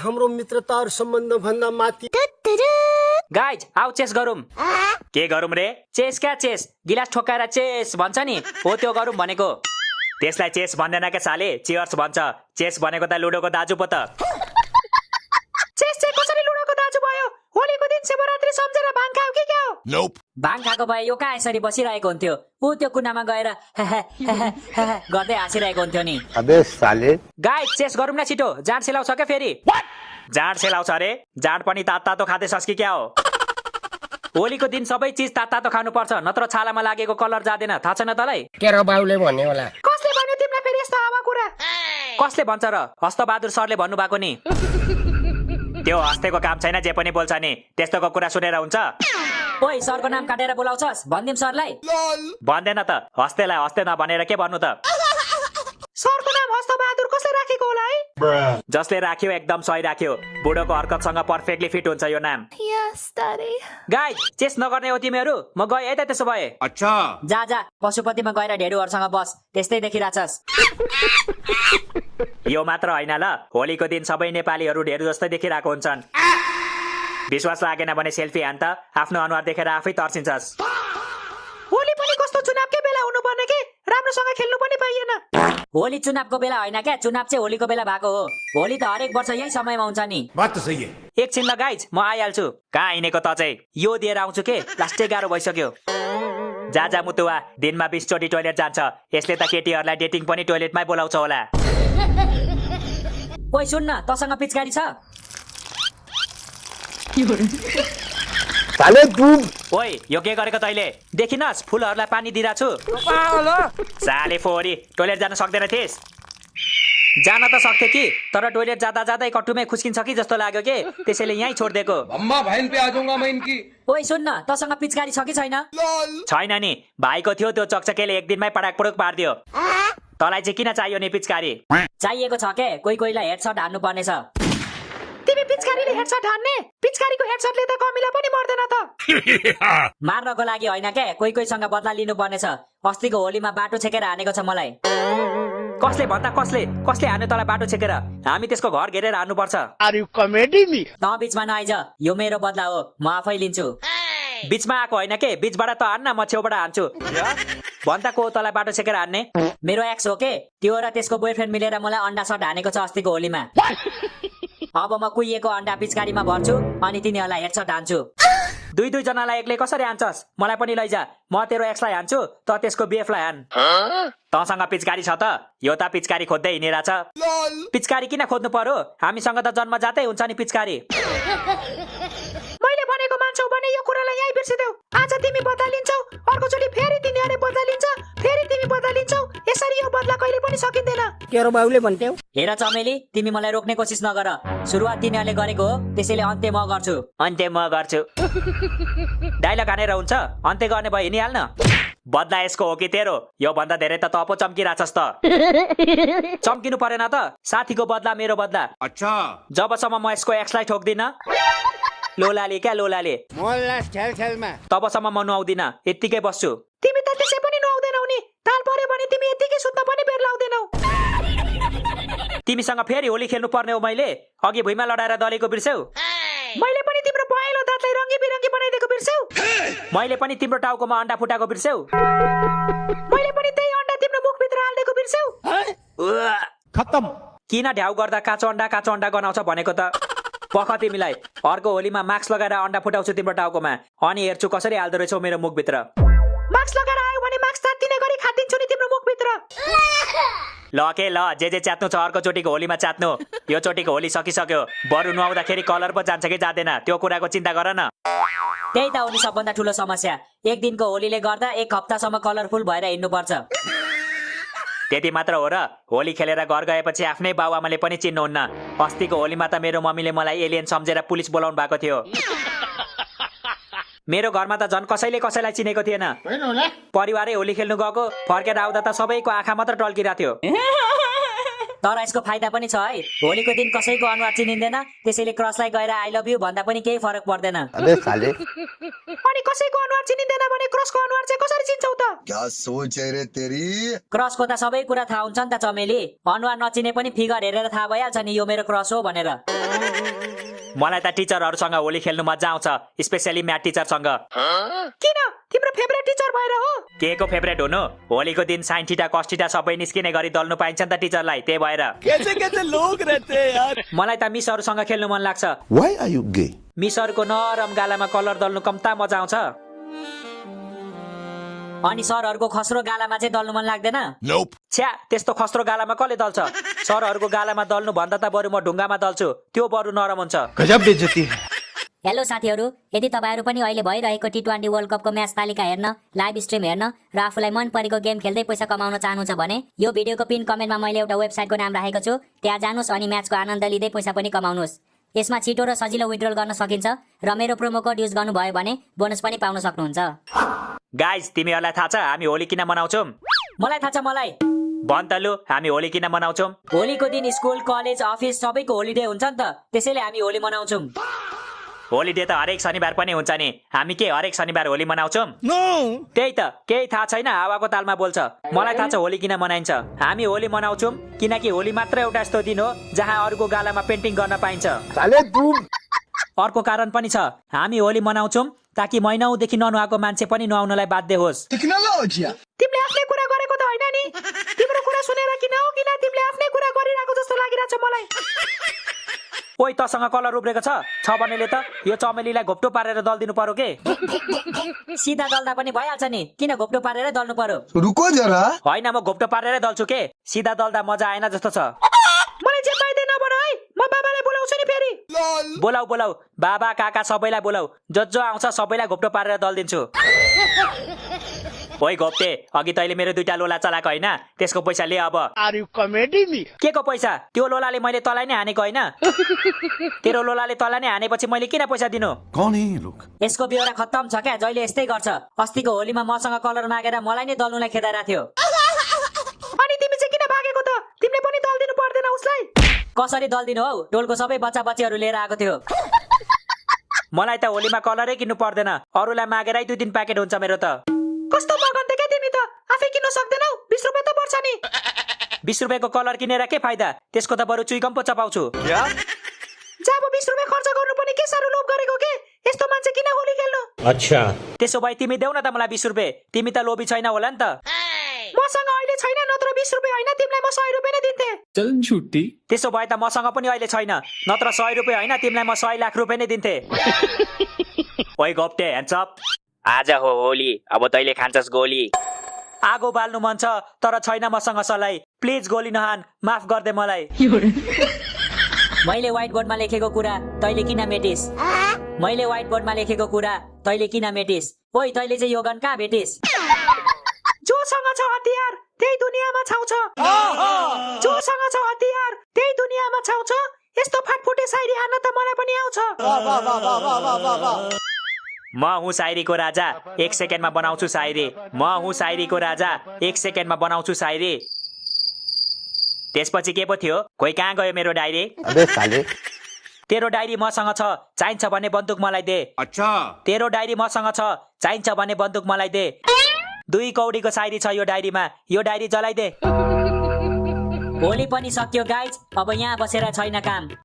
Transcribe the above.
हाम्रो मित्रता और सम्बन्ध भन्दा माथि। गाइज आउ चेस गरौँ। के गरौँ रे? चेस क्या चेस? गिलास ठोकाएर चेस भन्छ नि, हो त्यो गरौँ भनेको। त्यसलाई चेस भन्दैन के साले, चियर्स भन्छ। चेस भनेको त लुडोको दाजु पो त। चेस चाहिँ कसरी लुडोको दाजु भयो? होलीको दिन शिवरात्रि सम्झेर भाङ खाऊ कि क्या हो? भाङ खाएको भए यो कहाँ यसरी बसिरहेको हुन्थ्यो? ऊ त्यो कुनामा गएर गर्दै हाँसिरहेको हुन्थ्यो नि। अबे साले। गाइज चेस गरौँ न छिटो, जाँड सेलाउँछ क्या फेरि? जाँड सेलाउँछ अरे? जाँड पनि तातो खाँदैछस् कि क्या हो? होलीको दिन सबै चिज तातो खानु पर्छ, नत्र छालामा लागेको कलर जाँदैन, थाहा छैन तँलाई? केरो बाउले भन्यो होला। कसले भन्यो तिमीलाई फेरि यस्तो हावा कुरा? कसले भन्छ र? हस्तबहादुर सरले भन्नु भएको नि। त्यो हस्तेको काम छैन, जे पनि बोल्छ नि, त्यस्तोको कुरा सुनेर हुन्छ? ओइ सरको नाम काटेर बोलाउँछस्? भनिदिम सरलाई? भन्दैन त, हस्तेलाई हस्ते नभनेर के भन्नु त? सरको नाम हस्तबहादुर कसले राखेको होला है? जसले राख्यो एकदम सही राख्यो। बुढोको हरकतसँग पर्फेक्टली फिट हुन्छ यो नाम। गाइज चेस नगर्ने हो तिमीहरू? म गएँ है त त्यसो भए। अच्छा जा पशुपतिमा गएर ढेडुहरूसँग बस, त्यस्तै देखिरहेछस्। यो मात्र होइन ल, होलीको दिन सबै नेपालीहरू ढेडु जस्तै देखिरहेको हुन्छन्। विश्वास लागेन भने सेल्फी हान त, आफ्नो अनुहार देखेर आफै तर्सिन्छस्। होली पनि कस्तो चुनावकै बेला हुनुपर्ने के, राम्रोसँग खेल्नु पनि पाइएन। होली चुनावको बेला होइन क्या, चुनाव चाहिँ होलीको बेला भएको हो। होली त हरेक वर्ष यही समयमा हुन्छ नि। बात त सही है। एकछिन ल गाइज, म आइहाल्छु। कहाँ हिँडेको त चाहिँ? यो दिएर आउँछु के, लास्टै गाह्रो भइसक्यो। जा मुतुवा, दिनमा 20 चोटि टोइलेट जान्छ। यसले त केटीहरूलाई डेटिङ पनि टोइलेटमै बोलाउँछ होला। ओइ सुन्न, तसँग पिचकारी छ? साले तू। ओइ यो के गरेको तैले? देखिनस् फुलहरूलाई पानी दिइरा छु। साले फोरी, टोइलेट जान सक्दैन थिएस? जान त सक्थे कि, तर टोइलेट जाँदा जाँदै कट्टुमै खुस्किन्छ कि जस्तो लाग्यो के, त्यसैले यहीँ छोडिदिएको। अम्मा बहन पे आ जाऊंगा मैं इनकी। ओइ सुन्न, तसँग पिचकारी छ कि छैन? छैन नि, भाइको थियो, त्यो चकचकेले एक दिनमै पडाक पुडुक पारिदियो। तँलाई चाहिँ किन चाहियो नि पिचकारी? चाहिएको छ के, कोहीलाई हेडसट हान्नु पर्नेछ। तिमी पिचकारीले हेडसट हान्ने? पिचकारीको हेडसटले त कमिला पनि मर्दैन त। मार्नको लागि होइन के, कोहीसँग बदला लिनु पर्नेछ। अस्तिको होलीमा बाटो छेकेर हानेको छ मलाई। कसले भन्दा कसले हान्यो तँलाई बाटो छेकेर? हामी त्यसको घर घेरेर हान्नु पर्छ। Are you comedy me? त बीचमा नआइज, यो मेरो बदला हो, म आफै लिन्छु। बीचमा आएको होइन के, बीचबाट त हान्न, म छेउबाट हान्छु। भन्दा को तँलाई बाटो छेकेर हान्ने? मेरो एक्स हो के, त्यो र त्यसको बोयफ्रेन्ड मिलेर मलाई अन्डा सट हानेको छ अस्तिको होलीमा। अब म कुहिएको अन्डा पिचकारीमा भर्छु अनि तिनीहरूलाई हेडसट हान्छु। दुई जनालाई एक्लै कसरी हान्छस्? मलाई पनि लैजा, म तेरो एक्सलाई हान्छु, त त्यसको बीएफलाई हान। तँसँग पिचकारी छ त? यो त पिचकारी खोज्दै हिँडिरहेछ। पिचकारी किन खोज्नु पर्यो? हामीसँग त जन्मजातै हुन्छ नि पिचकारी। मैले भनेको मान्छौ भने यो कुरालाई यही बिर्सिदेऊ। आज तिमी बदला लिन्छौ, अर्कोचोटि फेरि तिनीहरूले बदला लिन्छ, फेरि तिमी बदला लिन्छौ। यसरी यो बदला कहिले पनि सकिँदैन। केरो बाउले भन्थ्यौ। हेर चमेली, तिमी मलाई रोक्ने कोसिस नगर। सुरुवात तिनीहरूले गरेको हो, त्यसैले अन्त्य म गर्छु। अन्त्य म गर्छु। डाइलग हानेर हुन्छ? अन्त्य गर्ने भए हिँडिहाल्न। बदला यसको हो कि तेरो? यो भन्दा धेरै त तँ पो चम्किरहेछस् त। चम्किनु परेन त, साथीको बदला मेरो बदला। अच्छा जबसम्म म यसको एक्सलाई ठोक्दिन, लोलाले क्या लोलाले, तबसम्म म नुहाउँदिन, यत्तिकै बस्छु। तिमी त त्यसै पनि नुहाउँदैनौ नि, ताल पर्यो भने तिमी यत्तिकै सुत्न पनि बेर लाउँदैनौ। तिमीसँग फेरि होली खेल्नु पर्ने हो मैले? अघि भुइँमा लडाएर दलेको बिर्स्यौ? मैले पनि तिम्रो पहेँलो दाँतलाई रङ्गी बिरङ्गी बनाइदिएको बिर्स्यौ? मैले पनि तिम्रो टाउकोमा अन्डा फुटाएको बिर्स्यौ? मैले पनि त्यही अन्डा तिम्रो मुखभित्र हाल्दिएको बिर्स्यौ? खत्म। किन ढ्याउ गर्दा काँचो अन्डा गनाउँछ भनेको त? पख तिमीलाई, अर्को होलीमा मास्क लगाएर अन्डा फुटाउँछु तिम्रो टाउकोमा, अनि हेर्छु कसरी हाल्दो रहेछौ मेरो मुखभित्र। मास्क लगाएर आयो भने मास्क चाट्दिने गरी खादिन्छु नि तिम्रो मुखभित्र। ल के ल, जे च्यात्नु छ अर्को चोटिको होलीमा च्यात्नु। यो चोटिको होली सकिसक्यो, बरु नुहाउँदाखेरि कलर पो जान्छ कि जाँदैन, त्यो कुराको चिन्ता गर न। त्यही त हो नि सबभन्दा ठुलो समस्या, एक दिनको होलीले गर्दा एक हप्तासम्म कलरफुल भएर हिँड्नुपर्छ। त्यति मात्र हो र? होली खेलेर घर गएपछि आफ्नै बाउआमाले पनि चिन्नुहुन्न। अस्तिको होलीमा त मेरो मम्मीले मलाई एलियन सम्झेर पुलिस बोलाउनु भएको थियो। मेरो घरमा त झन् कसैलाई चिनेको थिएन। परिवारै होली खेल्नु गएको, फर्केर आउँदा त सबैको आँखा मात्र टल्किरहेको थियो। तर यसको फाइदा पनि छ है। होलीको दिन कसैको अनुहार चिनिँदैन, त्यसैले क्रसलाई गएर आई लभ यु भन्दा पनि केही फरक पर्दैन। अबे साले अनि कसैको अनुहार चिनिँदैन भने क्रसको अनुहार चाहिँ कसरी चिन्छौ त? क्या सोच है रे तेरी। क्रसको त सबै कुरा थाहा हुन्छ नि त चमेली। अनुहार नचिने पनि फिगर हेरेर थाहा भइहाल्छ नि यो मेरो क्रस हो भनेर। मलाई त टिचरहरूसँग होली खेल्नु मजा आउँछ, स्पेशली म्याथ टिचरसँग। किन? तिम्रो फेभरेट टिचर भएर हो? के को फेभरेट हुनु? होलीको दिन साइन थीटा कस थीटा सबै निस्किने गरी दल्नु पाइन्छ नि त टिचरलाई, त्यही भएर। कैसे लोग रहते हैं यार। मलाई त मिसहरूसँग खेल्नु मन लाग्छ। Why are you gay? मिसहरूको नरम गालामा कलर दल्नु कम्ता मजा आउँछ। अनि सरहरूको खस्रो गालामा चाहिँ दल्नु मन लाग्दैन? Nope. छ्या, त्यस्तो खस्रो गालामा कसले दल्छ? सरहरूको गालामा दल्नु भन्दा त बरु म ढुङ्गामा दल्छु, त्यो बरु नरम हुन्छ। गजब बेइज्जती है। हेलो साथीहरू, यदि तपाईँहरू पनि अहिले भइरहेको टी20 वर्ल्ड कपको म्याच तालिका हेर्न, लाइभ स्ट्रिम हेर्न र आफूलाई मन परेको गेम खेल्दै पैसा कमाउन चाहनुहुन्छ भने यो भिडियोको पिन कमेन्टमा मैले एउटा वेबसाइटको नाम राखेको छु, त्यहाँ जानुहोस् अनि म्याचको आनन्द लिँदै पैसा पनि कमाउनुहोस्। यसमा छिटो र सजिलो विथड्रल गर्न सकिन्छ र मेरो प्रोमो कोड युज गर्नुभयो भने बोनस पनि पाउन सक्नुहुन्छ। गाइज, तिमीहरूलाई थाहा छ हामी होली किन मनाउँछौँ? मलाई थाहा छ मलाई। भन त लु, हामी होली किन मनाउँछौँ? होलीको दिन स्कुल, कलेज, अफिस सबैको होलिडे हुन्छ नि त, त्यसैले हामी होली मनाउँछौँ। होलिडे त हरेक शनिबार पनि हुन्छ नि, हामी के हरेक शनिबार होली मनाउँछौँ? त्यही त, केही थाहा छैन, हावाको तालमा बोल्छ। मलाई थाहा छ होली किन मनाइन्छ। हामी होली मनाउँछौँ किनकि होली मात्र एउटा यस्तो दिन हो जहाँ अरूको गालामा पेन्टिङ गर्न पाइन्छ। साले तू अर्को कारण पनि छ, हामी होली मनाउँछौँ ताकि महिनौदेखि ननुहाएको मान्छे पनि नुहाउनलाई बाध्य होस्। टेक्नोलोजी। तिमीले आफ्नै कुरा गरेको त होइन नि, तिम्रो कुरा सुनेर किन हो किन तिमीले आफ्नै कुरा गरिरहेको जस्तो लागिरहेछ मलाई। ओइ, तसँग कलर उब्रेको छ भनेले त यो चमेलीलाई घोप्टो पारेर दल्दिनु पर्यो के? सिधा दल्दा पनि भइहाल्छ नि, किन घोप्टो पारेर दल्नु पर्यो? रुको जरा। होइन, म घोप्टो पारेरै दल्छु के, सिधा दल्दा मजा आएन जस्तो छ। मलाई जे पाइँदै नभन है, म बाबालाई बोलाउँछु नि फेरि। बोलाऊ बोलाऊ, बाबा काका सबैलाई बोलाऊ, जो आउँछ सबैलाई घोप्टो पारेर दल्दिन्छु। ओइ घोप्टे, अघि तैँले मेरो 2टा लोला चलाएको होइन, त्यसको पैसा ले अब। Are you comedy me? के को पैसा? त्यो लोलाले मैले तँलाई नै हानेको होइन? तेरो लोलाले तँलाई नै हानेपछि मैले किन पैसा दिनु? कौन है ये लोग? यसको बेहोरा खत्तम छ क्या, जहिले यस्तै गर्छ। अस्तिको होलीमा मसँग कलर मागेर मलाई नै दल्नुलाई खेदाइरहेको थियो। अनि तिमी चाहिँ किन भागेको त? तिमीले पनि दल्दिनु पर्दैन उसलाई? कसरी दल्दिनु हौ, टोलको सबै बच्चा बच्चीहरू लिएर आएको थियो। मलाई त होलीमा कलरै किन्नु पर्दैन, अरूलाई मागेरै 2-3 प्याकेट हुन्छ मेरो त। कस्तो मगन्ते के तिमी त? आफै किन्न सक्दैनौ? 20 रुपैयाँ त पर्छ नि। 20 रुपैयाँको कलर किनेर के फाइदा? त्यसको त बरु चुइकम पो चपाउँछु। क्या? जब 20 रुपैयाँ खर्च गर्नु पनि के साह्रो लोभ गरेको के? यस्तो मान्छे किन होली खेल्नु? अच्छा, त्यसो भए तिमी देऊ न त मलाई 20 रुपैयाँ। तिमी त लोभी छैन होला नि त। मसँग अहिले छैन, नत्र 20 रुपैयाँ होइन तिमीलाई म 100 रुपैयाँ नै दिन्थे। चल झूठी। त्यसो भए त मसँग पनि अहिले छैन, नत्र 100 रुपैयाँ होइन तिमीलाई म 100 लाख रुपैयाँ नै दिन्थे। ओइ घोप्टे, ह्यान्ड्स अप। आज हो होली, अब तैँले खान्छस् गोली। आगो बाल्नु मन छ तर छैन मसँग सलाई, प्लिज गोली नहान, माफ गर्दे मलाई। मैले व्हाइट बोर्डमा लेखेको कुरा तैँले किन मेटिस? मैले व्हाइट बोर्डमा लेखेको कुरा तैँले किन मेटिस? ओइ, तैँले चाहिँ यो गन कहाँ भेटिस? जोसँग छ हतियार त्यही दुनियाँमा छाउँछ। जोसँग छ हतियार त्यही दुनियाँमा छाउँछ। यस्तो फाटफुटे शायरी हान्न त मलाई पनि आउँछ। म हुँ शायरीको राजा, 1 सेकेन्डमा बनाउँछु शायरी। म हुँ शायरीको राजा, 1 सेकेन्डमा बनाउँछु शायरी। त्यसपछि के पो थियो? खोइ कहाँ गयो मेरो डायरी? अबे साले तेरो डायरी मसँग छ, चाहिन्छ भने बन्दुक मलाई दे। अच्छा। तेरो डायरी मसँग छ, चाहिन्छ भने बन्दुक मलाई दे। 2 कौडीको शायरी छ यो डायरीमा, यो डायरी जलाइदे। होली पनि सक्यो गाइज, अब यहाँ बसेर छैन काम।